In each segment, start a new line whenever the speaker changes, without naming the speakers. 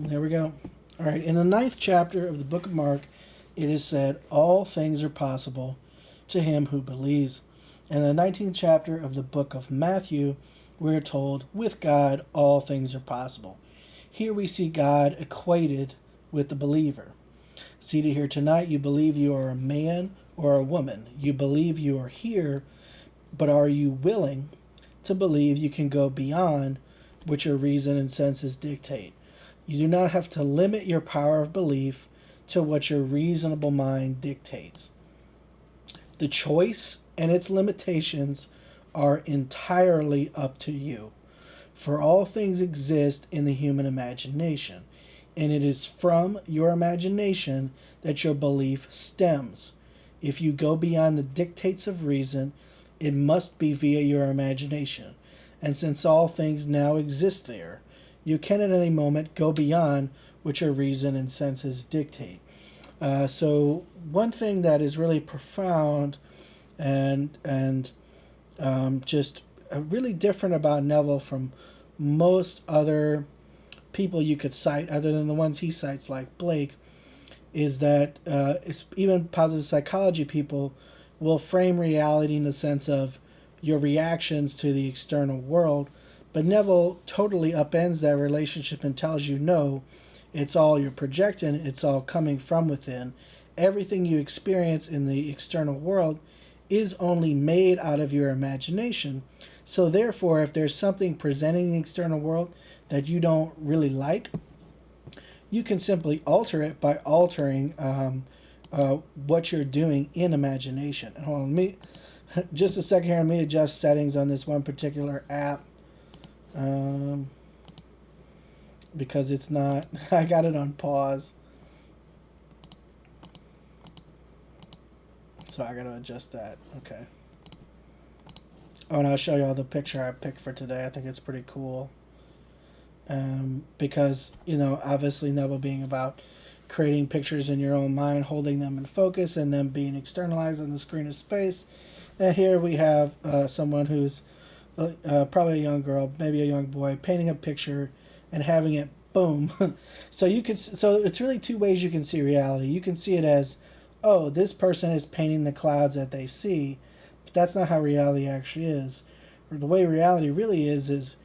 There we go. All right. In the ninth chapter of the book of Mark, it is said, "All things are possible to him who believes." In the 19th chapter of the book of Matthew, we're told, "With God, all things are possible." Here we see God equated with the believer. Seated here tonight, you believe you are a man or a woman. You believe you are here, but are you willing to believe you can go beyond what your reason and senses dictate? You do not have to limit your power of belief to what your reasonable mind dictates. The choice and its limitations are entirely up to you. For all things exist in the human imagination, and it is from your imagination that your belief stems. If you go beyond the dictates of reason, it must be via your imagination. And since all things now exist there, you can at any moment go beyond what your reason and senses dictate. So one thing that is really profound and just really different about Neville from most other people you could cite, other than the ones he cites, like Blake, is that even positive psychology people will frame reality in the sense of your reactions to the external world. But Neville totally upends that relationship and tells you, no, it's all you're projecting, it's all coming from within. Everything you experience in the external world is only made out of your imagination. So therefore, if there's something presenting the external world that you don't really like, you can simply alter it by altering what you're doing in imagination. Hold on, just a second here. Let me adjust settings on this one particular app because it's not. I got it on pause, so I got to adjust that. Okay. Oh, and I'll show you all the picture I picked for today. I think it's pretty cool. Because, obviously Neville being about creating pictures in your own mind, holding them in focus, and then being externalized on the screen of space. And here we have someone who's probably a young girl, maybe a young boy, painting a picture and having it boom. So it's really two ways you can see reality. You can see it as, oh, this person is painting the clouds that they see, but that's not how reality actually is. Or the way reality really is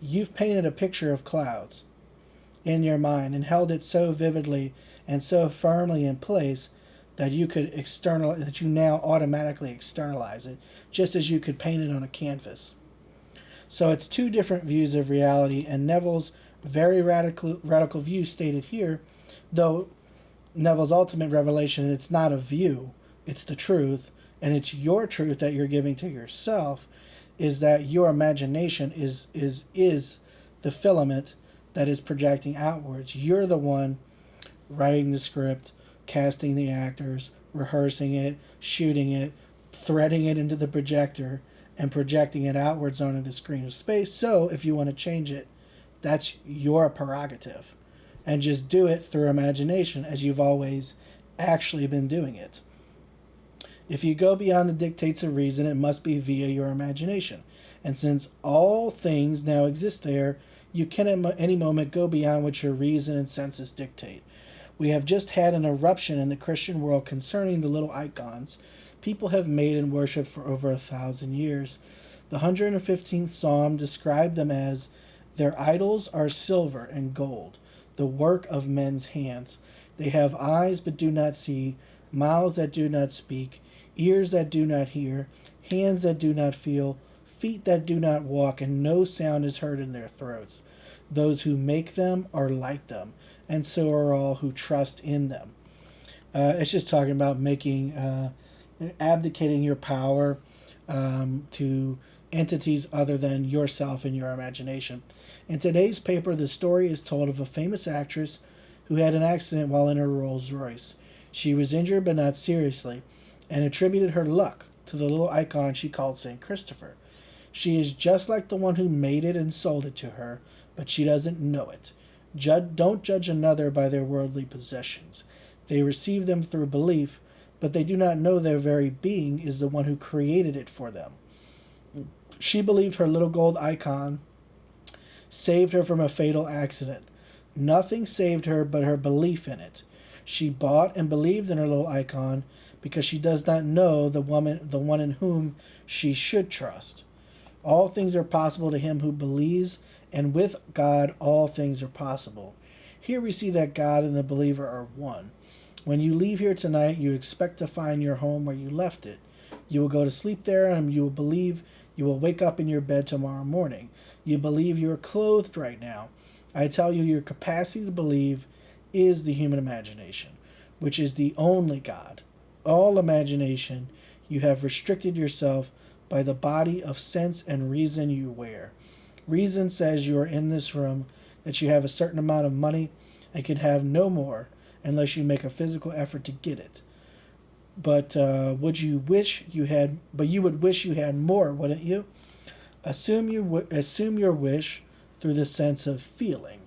you've painted a picture of clouds in your mind and held it so vividly and so firmly in place that that you now automatically externalize it, just as you could paint it on a canvas. So it's two different views of reality, and Neville's very radical view stated here, though Neville's ultimate revelation, it's not a view, it's the truth, and it's your truth that you're giving to yourself, is that your imagination is the filament that is projecting outwards. You're the one writing the script, casting the actors, rehearsing it, shooting it, threading it into the projector, and projecting it outwards onto the screen of space. So if you want to change it, that's your prerogative. And just do it through imagination as you've always actually been doing it. If you go beyond the dictates of reason, it must be via your imagination. And since all things now exist there, you can at any moment go beyond what your reason and senses dictate. We have just had an eruption in the Christian world concerning the little icons people have made and worshipped for over 1,000 years. The 115th Psalm described them as, "Their idols are silver and gold, the work of men's hands. They have eyes but do not see, mouths that do not speak, ears that do not hear, hands that do not feel, feet that do not walk, and no sound is heard in their throats. Those who make them are like them, and so are all who trust in them." It's just talking about abdicating your power to entities other than yourself and your imagination. In today's paper, the story is told of a famous actress who had an accident while in her Rolls Royce. She was injured but not seriously, and attributed her luck to the little icon she called St. Christopher. She is just like the one who made it and sold it to her, but she doesn't know it. Don't judge another by their worldly possessions. They receive them through belief, but they do not know their very being is the one who created it for them. She believed her little gold icon saved her from a fatal accident. Nothing saved her but her belief in it. She bought and believed in her little icon because she does not know the one in whom she should trust. All things are possible to him who believes, and with God all things are possible. Here we see that God and the believer are one. When you leave here tonight, you expect to find your home where you left it. You will go to sleep there, and you will believe you will wake up in your bed tomorrow morning. You believe you are clothed right now. I tell you, your capacity to believe is the human imagination, which is the only God. All imagination, you have restricted yourself by the body of sense and reason you wear. Reason says you are in this room, that you have a certain amount of money and can have no more unless you make a physical effort to get it. But you would wish you had more, wouldn't you? Assume your wish through the sense of feeling.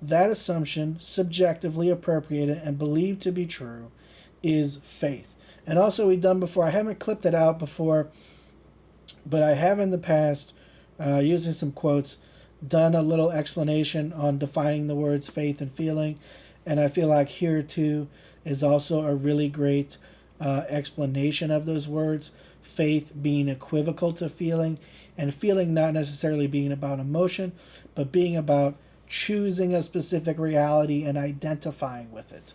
That assumption, subjectively appropriated and believed to be true, is faith. And also we've done before, I haven't clipped it out before, but I have in the past, using some quotes, done a little explanation on defining the words faith and feeling. And I feel like here too is also a really great explanation of those words. Faith being equivocal to feeling, and feeling not necessarily being about emotion, but being about choosing a specific reality and identifying with it.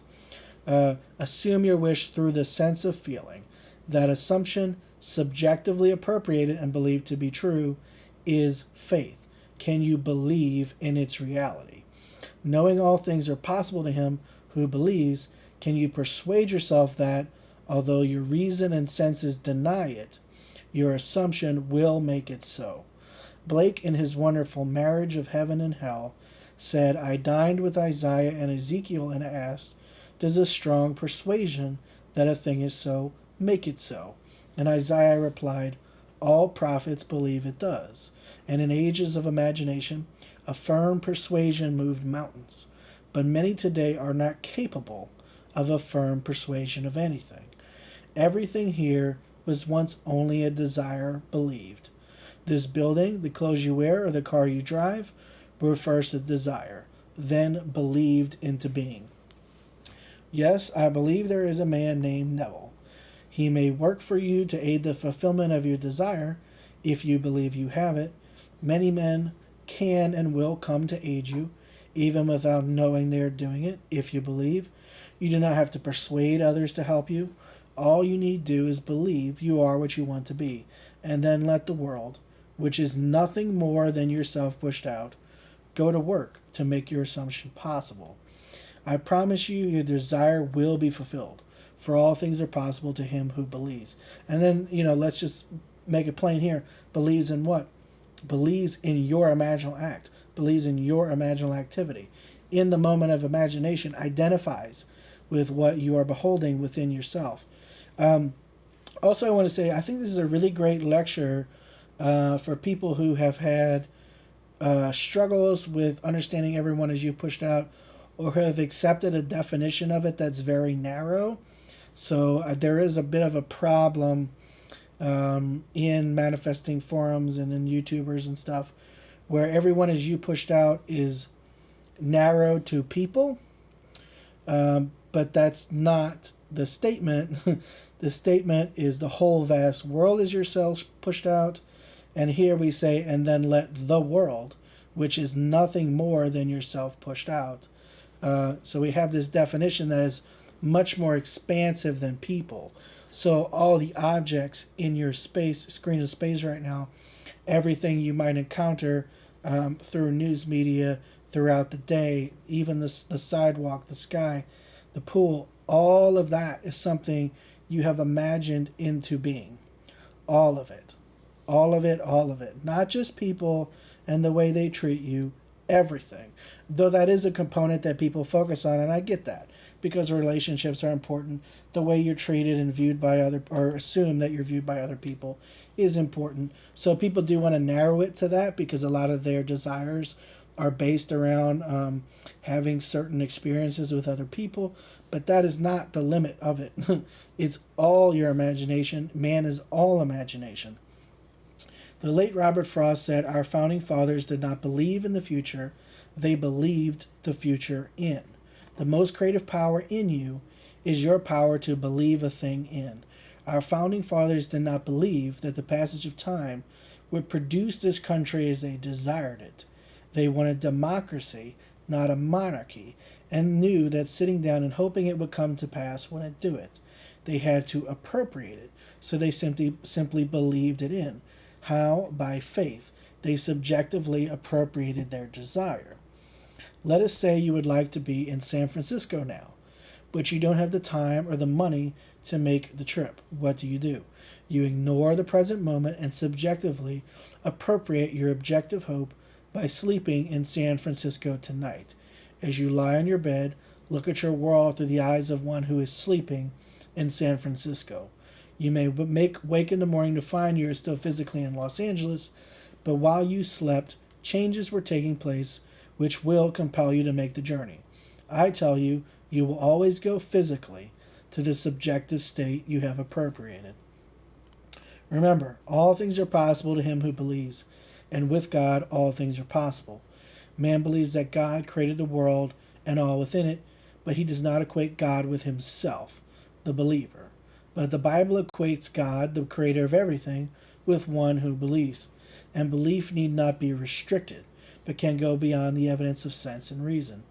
Assume your wish through the sense of feeling. That assumption, subjectively appropriated and believed to be true, is faith. Can you believe in its reality? Knowing all things are possible to him who believes, can you persuade yourself that, although your reason and senses deny it, your assumption will make it so? Blake, in his wonderful Marriage of Heaven and Hell, said, I dined with Isaiah and Ezekiel and asked, does a strong persuasion that a thing is so make it so? And Isaiah replied, all prophets believe it does. And in ages of imagination, a firm persuasion moved mountains. But many today are not capable of a firm persuasion of anything. Everything here was once only a desire believed. This building, the clothes you wear, or the car you drive, were first a desire, then believed into being. Yes, I believe there is a man named Neville. He may work for you to aid the fulfillment of your desire, if you believe you have it. Many men can and will come to aid you, even without knowing they are doing it, if you believe. You do not have to persuade others to help you. All you need do is believe you are what you want to be, and then let the world, which is nothing more than yourself pushed out, go to work to make your assumption possible. I promise you, your desire will be fulfilled, for all things are possible to him who believes. And then, let's just make it plain here. Believes in what? Believes in your imaginal act. Believes in your imaginal activity. In the moment of imagination, identifies with what you are beholding within yourself. Also, I want to say, I think this is a really great lecture for people who have had struggles with understanding everyone as you pushed out, or who have accepted a definition of it that's very narrow. So there is a bit of a problem in manifesting forums and in YouTubers and stuff, where everyone as you pushed out is narrow to people, but that's not the statement. The statement is the whole vast world is yourselves pushed out, and here we say, and then let the world, which is nothing more than yourself pushed out. So we have this definition that is much more expansive than people. So all the objects in your screen of space right now, everything you might encounter through news media throughout the day, even the sidewalk, the sky, the pool, all of that is something you have imagined into being. All of it. All of it, all of it. Not just people and the way they treat you, everything. Though that is a component that people focus on, and I get that, because relationships are important. The way you're treated and viewed by or assume that you're viewed by other people is important. So people do want to narrow it to that, because a lot of their desires are based around having certain experiences with other people, but that is not the limit of it. It's all your imagination. Man is all imagination. The late Robert Frost said, our founding fathers did not believe in the future. they believed the future in. The most creative power in you is your power to believe a thing in. Our founding fathers did not believe that the passage of time would produce this country as they desired it. They wanted democracy, not a monarchy, and knew that sitting down and hoping it would come to pass wouldn't do it. They had to appropriate it, so they simply believed it in. How? By faith. They subjectively appropriated their desire. Let us say you would like to be in San Francisco now, but you don't have the time or the money to make the trip. What do? You ignore the present moment and subjectively appropriate your objective hope by sleeping in San Francisco tonight. As you lie on your bed, look at your world through the eyes of one who is sleeping in San Francisco. You may wake in the morning to find you are still physically in Los Angeles, but while you slept, changes were taking place which will compel you to make the journey. I tell you, you will always go physically to the subjective state you have appropriated. Remember, all things are possible to him who believes, and with God all things are possible. Man believes that God created the world and all within it, but he does not equate God with himself, the believer. But the Bible equates God, the creator of everything, with one who believes. And belief need not be restricted, but can go beyond the evidence of sense and reason.